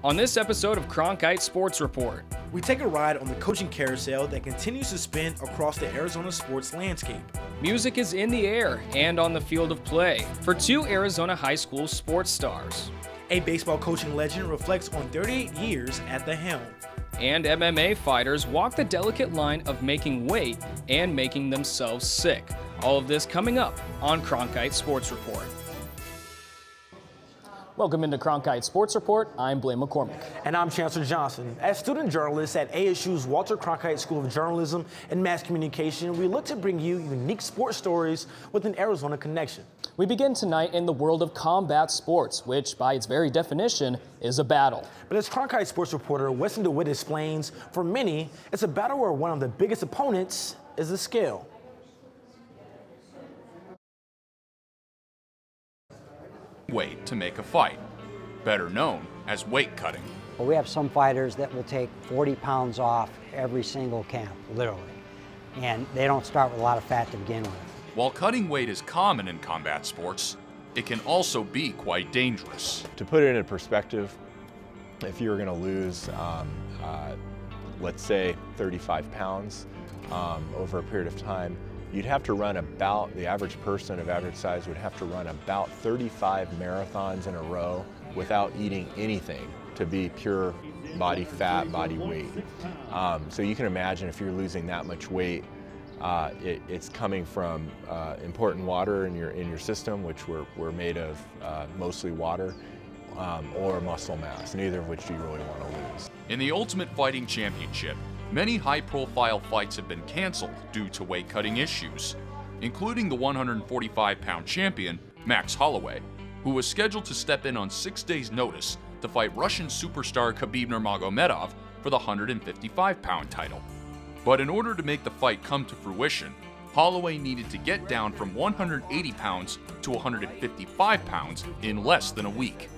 On this episode of Cronkite Sports Report, we take a ride on the coaching carousel that continues to spin across the Arizona sports landscape. Music is in the air and on the field of play for two Arizona high school sports stars. A baseball coaching legend reflects on 38 years at the helm. And MMA fighters walk the delicate line of making weight and making themselves sick. All of this coming up on Cronkite Sports Report. Welcome into Cronkite Sports Report. I'm Blaine McCormick. And I'm Chancellor Johnson. As student journalists at ASU's Walter Cronkite School of Journalism and Mass Communication, we look to bring you unique sports stories with an Arizona connection. We begin tonight in the world of combat sports, which by its very definition is a battle. But as Cronkite Sports reporter Weston DeWitt explains, for many, it's a battle where one of the biggest opponents is the scale. Weight to make a fight, better known as weight cutting. Well, we have some fighters that will take 40 pounds off every single camp, literally, and they don't start with a lot of fat to begin with. While cutting weight is common in combat sports, it can also be quite dangerous. To put it in perspective, if you were going to lose, let's say 35 pounds over a period of time, you'd have to run about, the average person of average size would have to run about 35 marathons in a row without eating anything to be pure body fat, body weight. So you can imagine if you're losing that much weight, it's coming from important water in your system, which we're made of mostly water, or muscle mass, neither of which do you really want to lose. In the Ultimate Fighting Championship, many high-profile fights have been canceled due to weight-cutting issues, including the 145-pound champion, Max Holloway, who was scheduled to step in on 6 days' notice to fight Russian superstar Khabib Nurmagomedov for the 155-pound title. But in order to make the fight come to fruition, Holloway needed to get down from 180 pounds to 155 pounds in less than a week.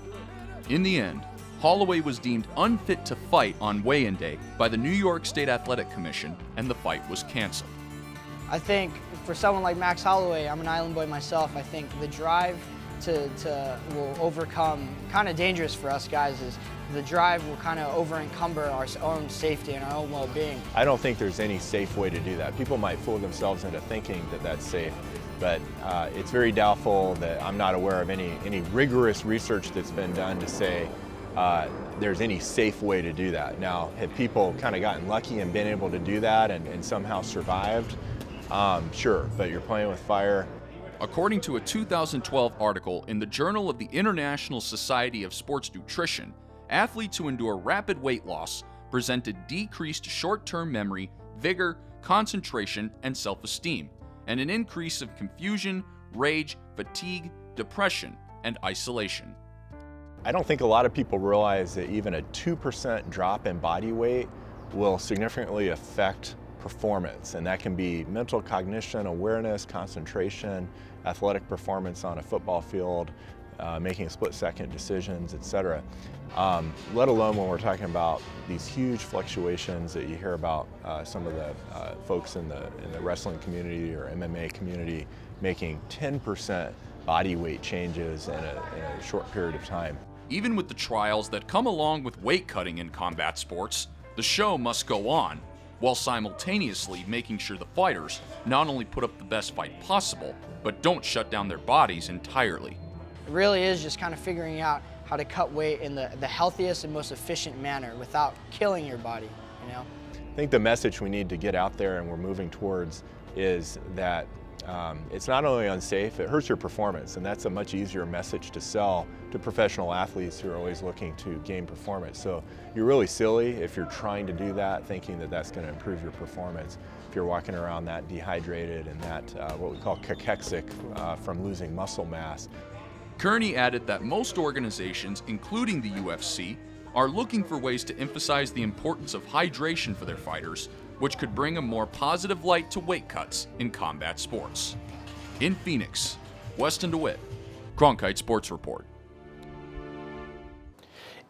In the end, Holloway was deemed unfit to fight on weigh-in day by the New York State Athletic Commission, and the fight was canceled. I think for someone like Max Holloway, I'm an island boy myself, I think the drive to will overcome, kind of dangerous for us guys, is the drive will kind of over-encumber our own safety and our own well-being. I don't think there's any safe way to do that. People might fool themselves into thinking that that's safe, but it's very doubtful. That I'm not aware of any rigorous research that's been done to say there's any safe way to do that. Now, have people kind of gotten lucky and been able to do that and somehow survived? Sure, but you're playing with fire. According to a 2012 article in the Journal of the International Society of Sports Nutrition, athletes who endure rapid weight loss presented decreased short-term memory, vigor, concentration, and self-esteem, and an increase of confusion, rage, fatigue, depression, and isolation. I don't think a lot of people realize that even a 2% drop in body weight will significantly affect performance, and that can be mental cognition, awareness, concentration, athletic performance on a football field, making split-second decisions, etc. Let alone when we're talking about these huge fluctuations that you hear about some of the folks in the wrestling community or MMA community making 10% body weight changes in a short period of time. Even with the trials that come along with weight cutting in combat sports, the show must go on, while simultaneously making sure the fighters not only put up the best fight possible, but don't shut down their bodies entirely. It really is just kind of figuring out how to cut weight in the healthiest and most efficient manner without killing your body, you know? I think the message we need to get out there and we're moving towards is that it's not only unsafe, it hurts your performance, and that's a much easier message to sell to professional athletes who are always looking to gain performance. So you're really silly if you're trying to do that, thinking that that's going to improve your performance. If you're walking around that dehydrated and that what we call cachexic from losing muscle mass. Kearney added that most organizations, including the UFC, are looking for ways to emphasize the importance of hydration for their fighters, which could bring a more positive light to weight cuts in combat sports. In Phoenix, Weston DeWitt, Cronkite Sports Report.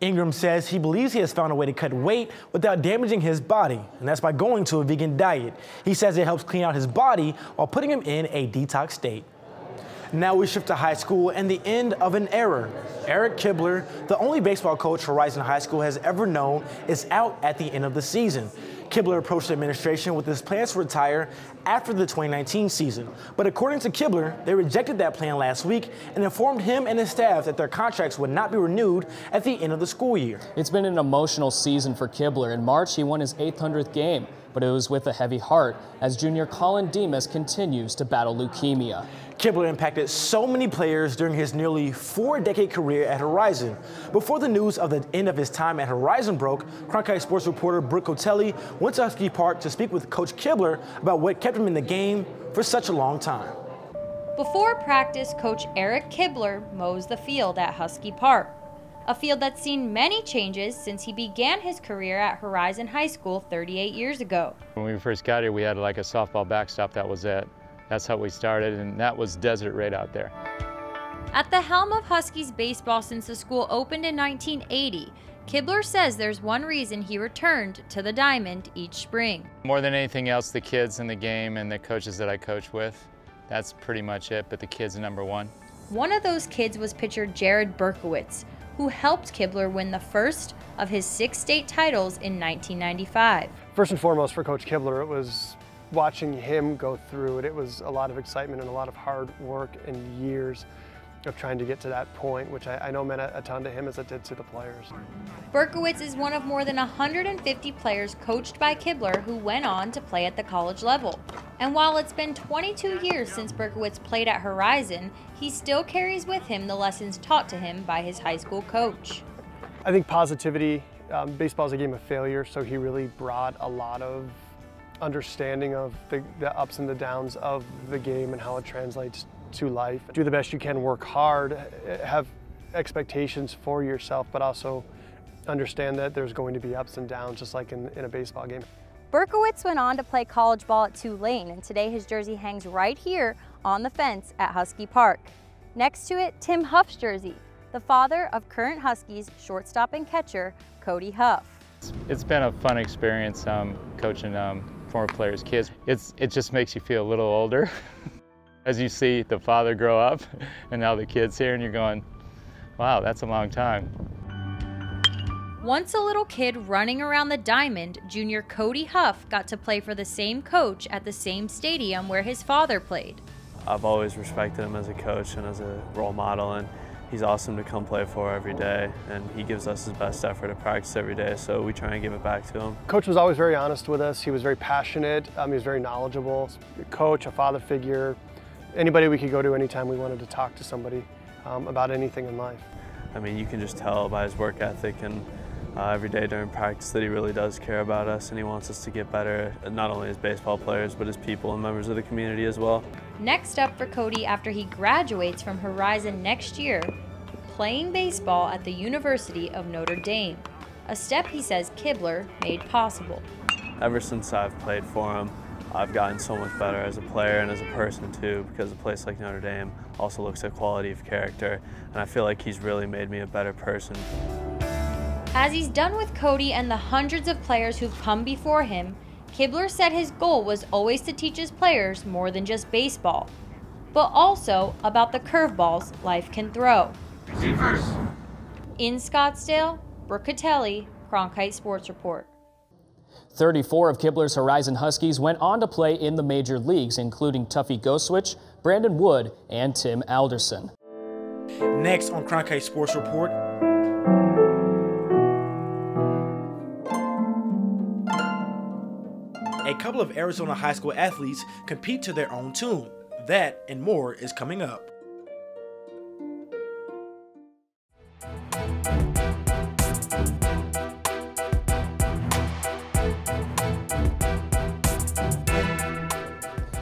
Ingram says he believes he has found a way to cut weight without damaging his body, and that's by going to a vegan diet. He says it helps clean out his body while putting him in a detox state. Now we shift to high school and the end of an era. Eric Kibler, the only baseball coach Horizon High School has ever known, is out at the end of the season. Kibler approached the administration with his plans to retire after the 2019 season. But according to Kibler, they rejected that plan last week and informed him and his staff that their contracts would not be renewed at the end of the school year. It's been an emotional season for Kibler. In March, he won his 800th game, but it was with a heavy heart as junior Colin Demas continues to battle leukemia. Kibler impacted so many players during his nearly 4-decade career at Horizon. Before the news of the end of his time at Horizon broke, Cronkite Sports reporter Brooke Cotelli went to Husky Park to speak with Coach Kibler about what kept him in the game for such a long time. Before practice, Coach Eric Kibler mows the field at Husky Park, a field that's seen many changes since he began his career at Horizon High School 38 years ago. When we first got here, we had like a softball backstop, that was it. That's how we started, and that was desert right out there. At the helm of Huskies baseball since the school opened in 1980, Kibler says there's one reason he returned to the diamond each spring. More than anything else, the kids in the game and the coaches that I coach with, that's pretty much it, but the kids are number one. One of those kids was pitcher Jared Berkowitz, who helped Kibler win the first of his 6 state titles in 1995. First and foremost for Coach Kibler, it was watching him go through it. It was a lot of excitement and a lot of hard work and years of trying to get to that point, which I know meant a ton to him as it did to the players. Berkowitz is one of more than 150 players coached by Kibler who went on to play at the college level. And while it's been 22 years since Berkowitz played at Horizon, he still carries with him the lessons taught to him by his high school coach. I think positivity, baseball is a game of failure, so he really brought a lot of understanding of the ups and the downs of the game and how it translates to life. Do the best you can, work hard, have expectations for yourself, but also understand that there's going to be ups and downs, just like in a baseball game. Berkowitz went on to play college ball at Tulane, and today his jersey hangs right here on the fence at Husky Park. Next to it, Tim Huff's jersey, the father of current Huskies shortstop and catcher Cody Huff. It's been a fun experience coaching former players' kids. It just makes you feel a little older as you see the father grow up and now the kid's here and you're going, wow, that's a long time. Once a little kid running around the diamond, junior Cody Huff got to play for the same coach at the same stadium where his father played. I've always respected him as a coach and as a role model, and he's awesome to come play for every day, and he gives us his best effort at practice every day, so we try and give it back to him. Coach was always very honest with us. He was very passionate. He was very knowledgeable. A coach, a father figure, anybody we could go to anytime we wanted to talk to somebody about anything in life. I mean, you can just tell by his work ethic and every day during practice that he really does care about us, and he wants us to get better, not only as baseball players, but as people and members of the community as well. Next up for Cody after he graduates from Horizon next year, playing baseball at the University of Notre Dame, a step he says Kibler made possible. Ever since I've played for him, I've gotten so much better as a player and as a person too, because a place like Notre Dame also looks at quality of character, and I feel like he's really made me a better person. As he's done with Cody and the hundreds of players who've come before him, Kibler said his goal was always to teach his players more than just baseball, but also about the curveballs life can throw. In Scottsdale, Brooke Cotelli, Cronkite Sports Report. 34 of Kibler's Horizon Huskies went on to play in the major leagues, including Tuffy Goswitch, Brandon Wood, and Tim Alderson. Next on Cronkite Sports Report, a couple of Arizona high school athletes compete to their own tune. That and more is coming up.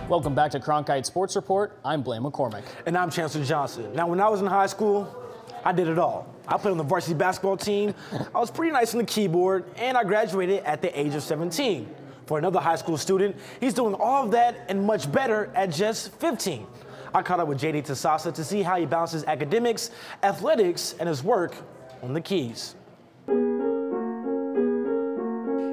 Welcome back to Cronkite Sports Report. I'm Blaine McCormick. And I'm Chancellor Johnson. Now, when I was in high school, I did it all. I played on the varsity basketball team, I was pretty nice on the keyboard, and I graduated at the age of 17. For another high school student, he's doing all of that and much better at just 15. I caught up with JD Tasasa to see how he balances academics, athletics, and his work on the keys.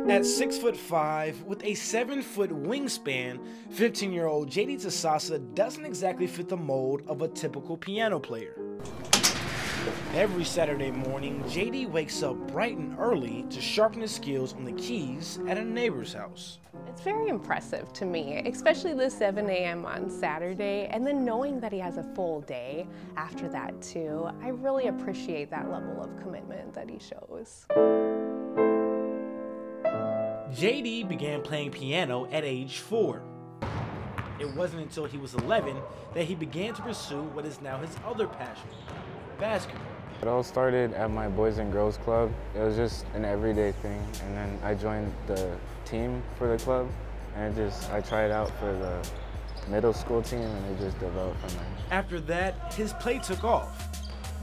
At 6'5", with a 7-foot wingspan, 15-year-old JD Tasasa doesn't exactly fit the mold of a typical piano player. Every Saturday morning, JD wakes up bright and early to sharpen his skills on the keys at a neighbor's house. It's very impressive to me, especially the 7 a.m. on Saturday, and then knowing that he has a full day after that too. I really appreciate that level of commitment that he shows. JD began playing piano at age 4. It wasn't until he was 11 that he began to pursue what is now his other passion, basketball. It all started at my Boys and Girls Club. It was just an everyday thing, and then I joined the team for the club, and I tried out for the middle school team, and it just developed from there. After that, his play took off.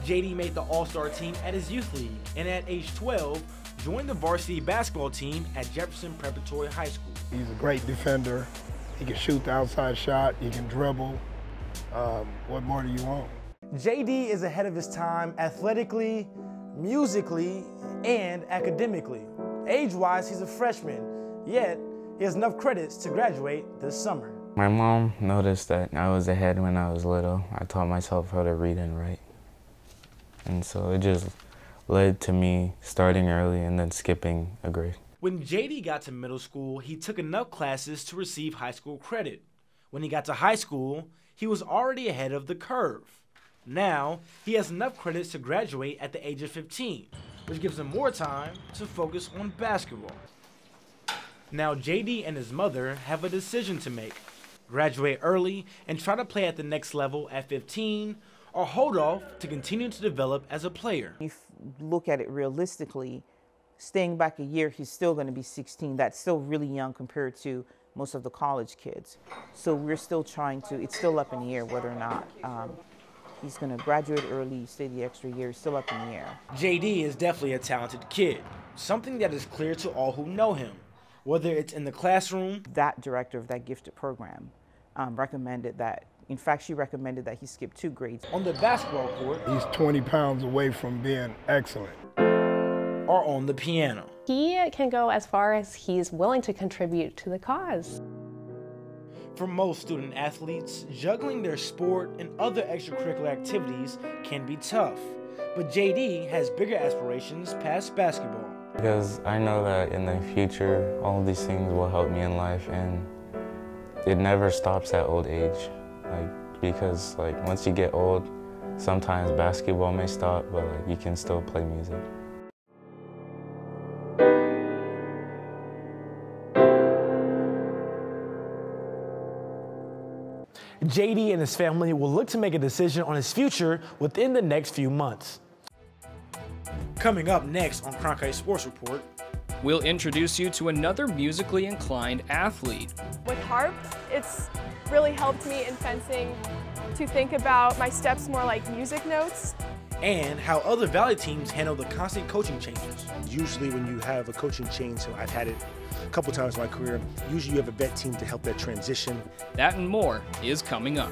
JD made the All-Star team at his youth league, and at age 12, joined the varsity basketball team at Jefferson Preparatory High School. He's a great defender. He can shoot the outside shot, he can dribble. What more do you want? JD is ahead of his time athletically, musically, and academically. Age-wise, he's a freshman, yet he has enough credits to graduate this summer. My mom noticed that I was ahead when I was little. I taught myself how to read and write. And so it just led to me starting early and then skipping a grade. When JD got to middle school, he took enough classes to receive high school credit. When he got to high school, he was already ahead of the curve. Now, he has enough credits to graduate at the age of 15, which gives him more time to focus on basketball. Now, JD and his mother have a decision to make: graduate early and try to play at the next level at 15, or hold off to continue to develop as a player. If you look at it realistically, staying back a year, he's still going to be 16. That's still really young compared to most of the college kids. So we're still trying to, it's still up in the air whether or not he's going to graduate early, stay the extra year. It's still up in the air. JD is definitely a talented kid, something that is clear to all who know him, whether it's in the classroom. That director of that gifted program recommended that. In fact, she recommended that he skip 2 grades. On the basketball court, he's 20 pounds away from being excellent. Or on the piano. He can go as far as he's willing to contribute to the cause. For most student athletes, juggling their sport and other extracurricular activities can be tough. But JD has bigger aspirations past basketball. Because I know that in the future, all of these things will help me in life, and it never stops at old age. Because once you get old, sometimes basketball may stop, but you can still play music. JD and his family will look to make a decision on his future within the next few months. Coming up next on Cronkite Sports Report, we'll introduce you to another musically inclined athlete. With harp, it's really helped me in fencing to think about my steps more like music notes. And how other Valley teams handle the constant coaching changes. Usually when you have a coaching change, so I've had it a couple times in my career, usually you have a vet team to help that transition. That and more is coming up.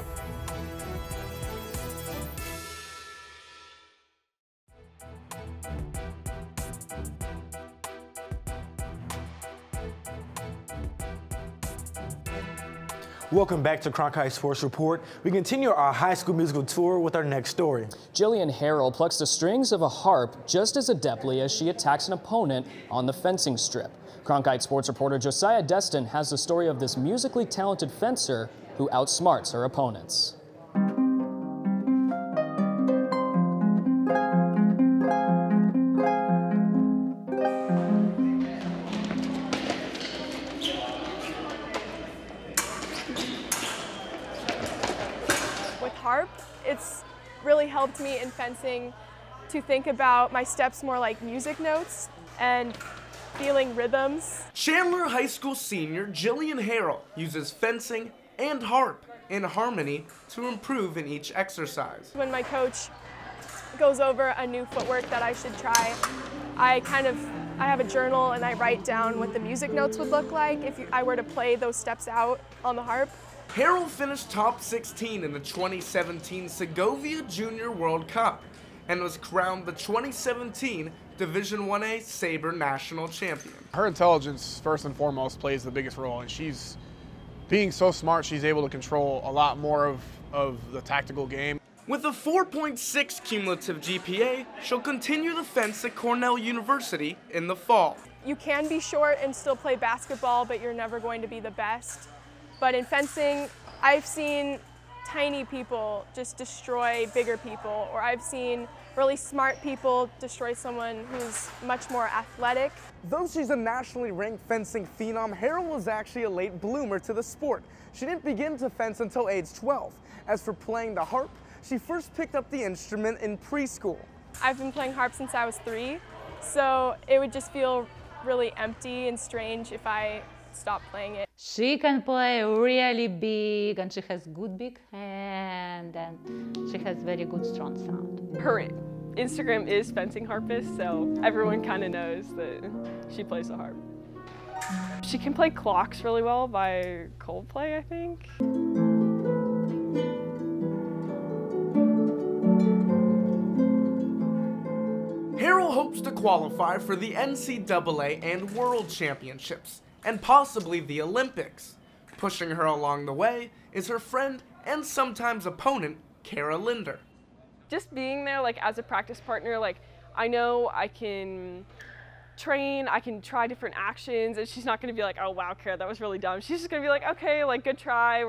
Welcome back to Cronkite Sports Report. We continue our high school musical tour with our next story. Gillian Harrell plucks the strings of a harp just as adeptly as she attacks an opponent on the fencing strip. Cronkite Sports reporter Josiah Destin has the story of this musically talented fencer who outsmarts her opponents. Harp, it's really helped me in fencing to think about my steps more like music notes and feeling rhythms. Chandler High School senior Gillian Harrell uses fencing and harp in harmony to improve in each exercise. When my coach goes over a new footwork that I should try, I have a journal and I write down what the music notes would look like if I were to play those steps out on the harp. Harrell finished top 16 in the 2017 Segovia Junior World Cup and was crowned the 2017 Division 1A Sabre National Champion. Her intelligence, first and foremost, plays the biggest role, and she's being so smart, she's able to control a lot more of the tactical game. With a 4.6 cumulative GPA, she'll continue to fence at Cornell University in the fall. You can be short and still play basketball, but you're never going to be the best. But in fencing, I've seen tiny people just destroy bigger people, or I've seen really smart people destroy someone who's much more athletic. Though she's a nationally ranked fencing phenom, Harrell was actually a late bloomer to the sport. She didn't begin to fence until age 12. As for playing the harp, she first picked up the instrument in preschool. I've been playing harp since I was 3, so it would just feel really empty and strange if I stopped playing it. She can play really big, and she has good big hand, and she has very good strong sound. Her Instagram is fencing harpist, so everyone kind of knows that she plays the harp. She can play Clocks really well by Coldplay, I think. Harrell hopes to qualify for the NCAA and World Championships, and possibly the Olympics. Pushing her along the way is her friend and sometimes opponent, Kara Linder. Just being there, like, as a practice partner, like, I know I can train, I can try different actions, and she's not gonna be like, oh wow, Kara, that was really dumb. She's just gonna be like, okay, like, good try,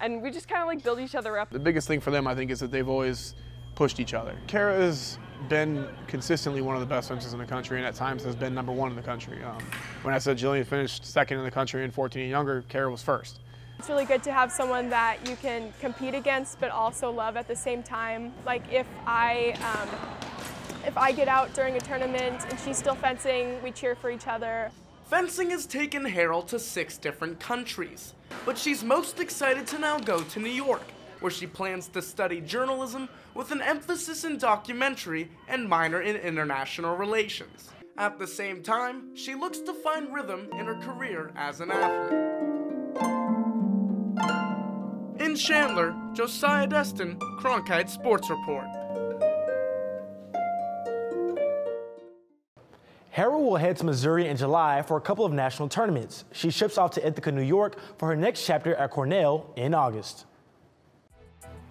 and we just kind of like build each other up. The biggest thing for them, I think, is that they've always pushed each other. Kara has been consistently one of the best fencers in the country, and at times has been #1 in the country. When I said Gillian finished 2nd in the country in 14 and younger, Kara was 1st. It's really good to have someone that you can compete against but also love at the same time. Like if I get out during a tournament and she's still fencing, we cheer for each other. Fencing has taken Harrell to 6 different countries, but she's most excited to now go to New York, where she plans to study journalism with an emphasis in documentary and minor in international relations. At the same time, she looks to find rhythm in her career as an athlete. In Chandler, Josiah Destin, Cronkite Sports Report. Harrell will head to Missouri in July for a couple of national tournaments. She ships off to Ithaca, New York for her next chapter at Cornell in August.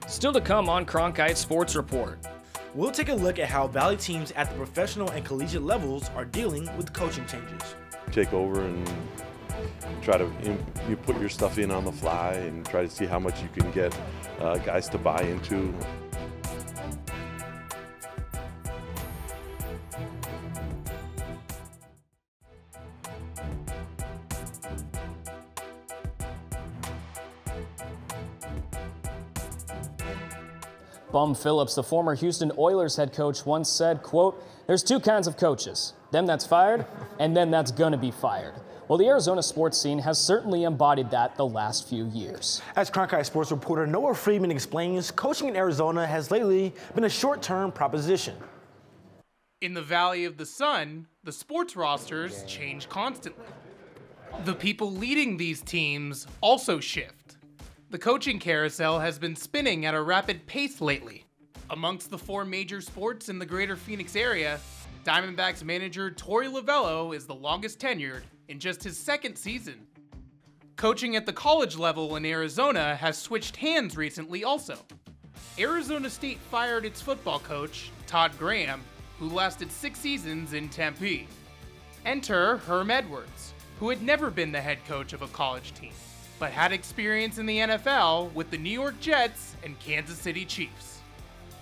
Still to come on Cronkite Sports Report. We'll take a look at how Valley teams at the professional and collegiate levels are dealing with coaching changes. Take over and try to you put your stuff in on the fly and try to see how much you can get guys to buy into. Bum Phillips, the former Houston Oilers head coach, once said, quote, "There's 2 kinds of coaches, them that's fired and them that's gonna be fired." Well, the Arizona sports scene has certainly embodied that the last few years. As Cronkite Sports reporter Noah Friedman explains, coaching in Arizona has lately been a short-term proposition. In the Valley of the Sun, the sports rosters change constantly. The people leading these teams also shift. The coaching carousel has been spinning at a rapid pace lately. Amongst the 4 major sports in the greater Phoenix area, Diamondbacks manager Torey Lovello is the longest tenured in just his 2nd season. Coaching at the college level in Arizona has switched hands recently also. Arizona State fired its football coach, Todd Graham, who lasted 6 seasons in Tempe. Enter Herm Edwards, who had never been the head coach of a college team, but had experience in the NFL with the New York Jets and Kansas City Chiefs.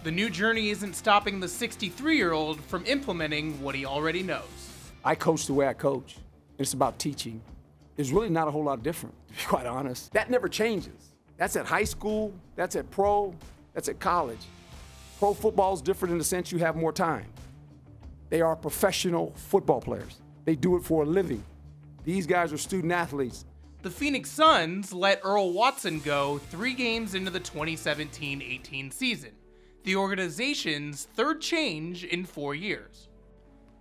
The new journey isn't stopping the 63-year-old from implementing what he already knows. I coach the way I coach. It's about teaching. It's really not a whole lot different, to be quite honest. That never changes. That's at high school, that's at pro, that's at college. Pro football is different in the sense you have more time. They are professional football players. They do it for a living. These guys are student athletes. The Phoenix Suns let Earl Watson go 3 games into the 2017-18 season, the organization's 3rd change in 4 years.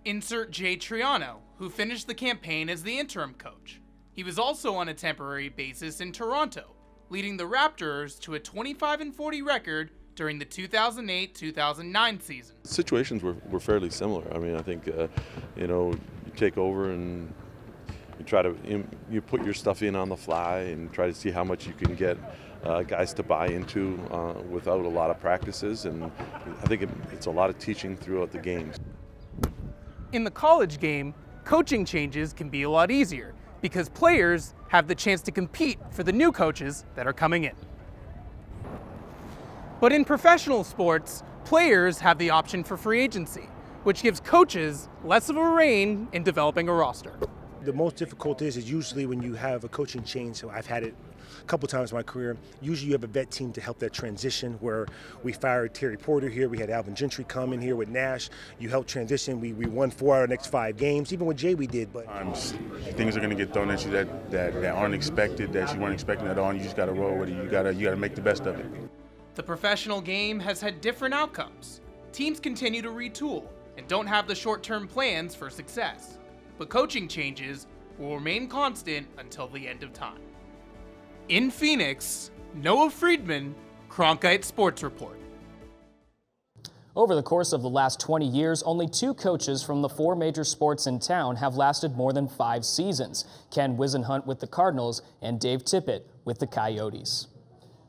Insert Jay Triano, who finished the campaign as the interim coach. He was also on a temporary basis in Toronto, leading the Raptors to a 25-40 record during the 2008-2009 season. Situations were fairly similar. I mean, I think, you know, you take over and you try to you put your stuff in on the fly and try to see how much you can get guys to buy into without a lot of practices, and I think it's a lot of teaching throughout the games. In the college game, coaching changes can be a lot easier because players have the chance to compete for the new coaches that are coming in. But in professional sports, players have the option for free agency, which gives coaches less of a rein in developing a roster. The most difficult is usually when you have a coaching change. So I've had it a couple times in my career. Usually you have a vet team to help that transition, where we fired Terry Porter here, we had Alvin Gentry come in here with Nash. You helped transition. We won 4 out of the next 5 games. Even with Jay we did. But things are going to get thrown at you that aren't expected, that you weren't expecting at all, and you just got to roll with it. You got to make the best of it. The professional game has had different outcomes. Teams continue to retool and don't have the short-term plans for success. But coaching changes will remain constant until the end of time. In Phoenix, Noah Friedman, Cronkite Sports Report. Over the course of the last 20 years, only 2 coaches from the 4 major sports in town have lasted more than 5 seasons. Ken Wisenhunt with the Cardinals and Dave Tippett with the Coyotes.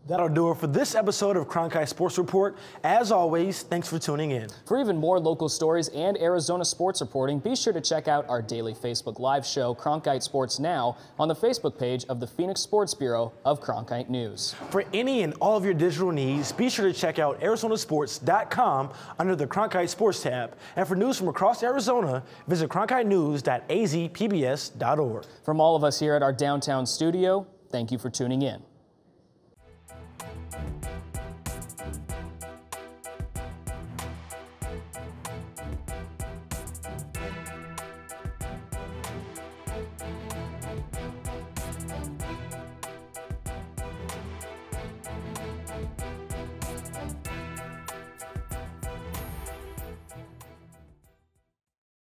That'll do it for this episode of Cronkite Sports Report. As always, thanks for tuning in. For even more local stories and Arizona sports reporting, be sure to check out our daily Facebook Live show, Cronkite Sports Now, on the Facebook page of the Phoenix Sports Bureau of Cronkite News. For any and all of your digital needs, be sure to check out arizonasports.com under the Cronkite Sports tab. And for news from across Arizona, visit cronkitenews.azpbs.org. From all of us here at our downtown studio, thank you for tuning in.